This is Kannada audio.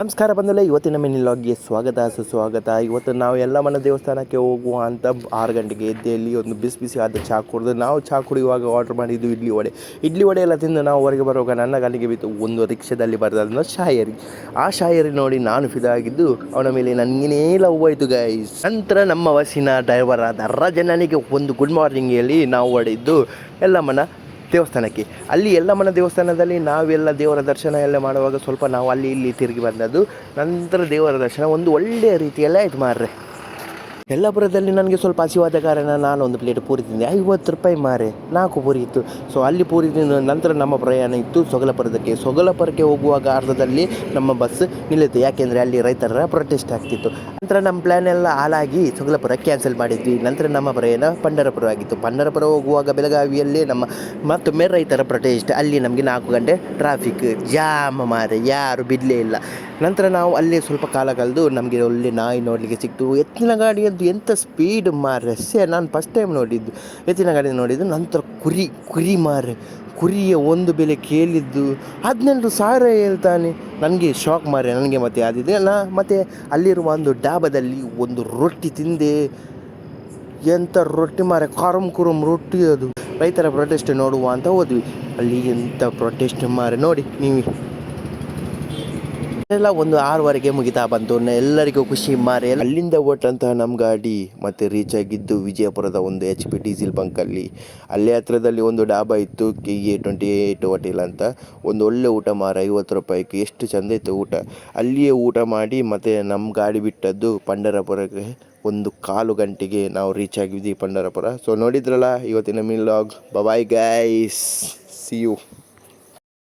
ನಮಸ್ಕಾರ ಬಂದಲ್ಲ. ಇವತ್ತಿನ ಮಿನಿಲಾಗ್ಗೆ ಸ್ವಾಗತ ಸುಸ್ವಾಗತ. ಇವತ್ತು ನಾವು ಯಲ್ಲಮ್ಮನ ದೇವಸ್ಥಾನಕ್ಕೆ ಹೋಗುವ ಅಂತ 6 ಗಂಟೆಗೆ ಎದ್ದೆಯಲ್ಲಿ ಒಂದು ಬಿಸಿ ಬಿಸಿ ಆದ ಚಹಾ ಕುಡಿದು ನಾವು ಚಹಾ ಕುಡಿಯುವಾಗ ಆರ್ಡ್ರ್ ಮಾಡಿದ್ದು ಇಡ್ಲಿ ವಡೆ ಎಲ್ಲ ತಿಂದು ನಾವು ಹೊರಗೆ ಬರುವಾಗ ನನ್ನ ಕಣ್ಣಿಗೆ ಬಿತ್ತು ಒಂದು ರಿಕ್ಷಾದಲ್ಲಿ ಬರ್ತದನ್ನ ಶಾಯರಿ. ಆ ಶಾಯರಿ ನೋಡಿ ನಾನು ಫಿದಾಗಿದ್ದು ಅವನ ಮೇಲೆ ನನಗೇನೇ ಲವ್ ಆಯಿತು ಗೈಸ್. ನಂತರ ನಮ್ಮ ಬಸ್ಸಿನ ಡ್ರೈವರ್ ಆದ ರಾಜನಿಗೆ ಒಂದು ಗುಡ್ ಮಾರ್ನಿಂಗ್ ಹೇಳಿ ನಾವು ಹೊಡೆಯಿದ್ದು ಯಲ್ಲಮ್ಮನ ದೇವಸ್ಥಾನಕ್ಕೆ. ಅಲ್ಲಿ ಯಲ್ಲಮ್ಮನ ದೇವಸ್ಥಾನದಲ್ಲಿ ನಾವೆಲ್ಲ ದೇವರ ದರ್ಶನ ಎಲ್ಲ ಮಾಡುವಾಗ ಸ್ವಲ್ಪ ನಾವು ಅಲ್ಲಿ ಇಲ್ಲಿ ತಿರುಗಿ ಬಂದದ್ದು. ನಂತರ ದೇವರ ದರ್ಶನ ಒಂದು ಒಳ್ಳೆಯ ರೀತಿಯಲ್ಲೇ ಆಯ್ತು ಮಾರ್ರೆ. ಯಲ್ಲಾಪುರದಲ್ಲಿ ನನಗೆ ಸ್ವಲ್ಪ ಹಸಿವಾದ ಕಾರಣ ನಾನು ಒಂದು ಪ್ಲೇಟ್ ಪೂರಿ ತಿಂದೆ. 50 ರೂಪಾಯಿ ಮಾರೆ 4 ಪೂರಿ ಇತ್ತು. ಸೊ ಅಲ್ಲಿ ಪೂರಿ ತಿಂದ ನಂತರ ನಮ್ಮ ಪ್ರಯಾಣ ಇತ್ತು ಸೊಗಲಪುರಕ್ಕೆ ಹೋಗುವಾಗ ಅರ್ಧದಲ್ಲಿ ನಮ್ಮ ಬಸ್ ನಿಲ್ಲಿತು. ಯಾಕೆಂದರೆ ಅಲ್ಲಿ ರೈತರ ಪ್ರೊಟೆಸ್ಟ್ ಆಗ್ತಿತ್ತು. ನಂತರ ನಮ್ಮ ಪ್ಲ್ಯಾನ್ ಎಲ್ಲ ಹಾಳಾಗಿ ಸೊಗಲಪುರ ಕ್ಯಾನ್ಸಲ್ ಮಾಡಿದ್ವಿ. ನಂತರ ನಮ್ಮ ಪ್ರಯಾಣ ಪಂಢರಪುರ ಆಗಿತ್ತು. ಪಂಢರಪುರ ಹೋಗುವಾಗ ಬೆಳಗಾವಿಯಲ್ಲಿ ನಮ್ಮ ಮತ್ತೊಮ್ಮೆ ರೈತರ ಪ್ರೊಟೆಸ್ಟ್. ಅಲ್ಲಿ ನಮಗೆ 4 ಗಂಟೆ ಟ್ರಾಫಿಕ್ ಜಾಮ್ ಮಾರೆ, ಯಾರು ಬಿಡಲೇ ಇಲ್ಲ. ನಂತರ ನಾವು ಅಲ್ಲಿ ಸ್ವಲ್ಪ ಕಾಲ ಕಳೆದು ನಮಗೆ ಒಳ್ಳೆ ನಾಯಿ ನೋಡಲಿಕ್ಕೆ ಸಿಕ್ತು. ಎತ್ತಿನ ಗಾಡಿಯದ್ದು ಎಂಥ ಸ್ಪೀಡ್ ಮಾರೆ, ನಾನು ಫಸ್ಟ್ ಟೈಮ್ ನೋಡಿದ್ದು ಎತ್ತಿನ ಗಾಡಿ ನೋಡಿದ್ದು. ನಂತರ ಕುರಿ ಮಾರೆ, ಕುರಿಯ ಒಂದು ಬೆಲೆ ಕೇಳಿದ್ದು 18,000 ಹೇಳ್ತಾನೆ. ನನಗೆ ಶಾಕ್ ಮಾರೆ. ನನಗೆ ಮತ್ತೆ ಆದಿದೆ ಅಲ್ಲ. ಮತ್ತು ಅಲ್ಲಿರುವ ಒಂದು ಡಾಬಾದಲ್ಲಿ ಒಂದು ರೊಟ್ಟಿ ತಿಂದೆ. ಎಂಥ ರೊಟ್ಟಿ ಮಾರೆ, ಕುರುಮ್ ರೊಟ್ಟಿ. ಅದು ರೈತರ ಪ್ರೊಟೆಸ್ಟ್ ನೋಡುವ ಅಂತ ಹೋದ್ವಿ. ಅಲ್ಲಿ ಎಂಥ ಪ್ರೊಟೆಸ್ಟ್ ಮಾರೆ ನೋಡಿ ನೀವು. ಎಲ್ಲ ಒಂದು 6ವರೆಗೆ ಮುಗಿತಾ ಬಂತು. ಎಲ್ಲರಿಗೂ ಖುಷಿ ಮಾರೆ. ಅಲ್ಲಿಂದ ಹೊಟ್ಟಂತಹ ನಮ್ಮ ಗಾಡಿ ಮತ್ತೆ ರೀಚ್ ಆಗಿದ್ದು ವಿಜಯಪುರದ ಒಂದು HP ಡೀಸೆಲ್ ಬಂಕಲ್ಲಿ. ಅಲ್ಲೇ ಹತ್ರದಲ್ಲಿ ಒಂದು ಡಾಬಾ ಇತ್ತು, KA28 ಹೋಟೆಲ್ ಅಂತ. ಒಂದು ಒಳ್ಳೆ ಊಟ ಮಾರ, 50 ರೂಪಾಯಿಗೆ ಎಷ್ಟು ಚೆಂದ ಇತ್ತು ಊಟ. ಅಲ್ಲಿಯೇ ಊಟ ಮಾಡಿ ಮತ್ತೆ ನಮ್ಮ ಗಾಡಿ ಬಿಟ್ಟದ್ದು ಪಂಢರಪುರಕ್ಕೆ. 1 ಗಂಟೆಗೆ ನಾವು ರೀಚ್ ಆಗಿದ್ವಿ ಪಂಢರಪುರ. ಸೊ ನೋಡಿದ್ರಲ್ಲ ಇವತ್ತಿನ vlog. Bye guys, see you.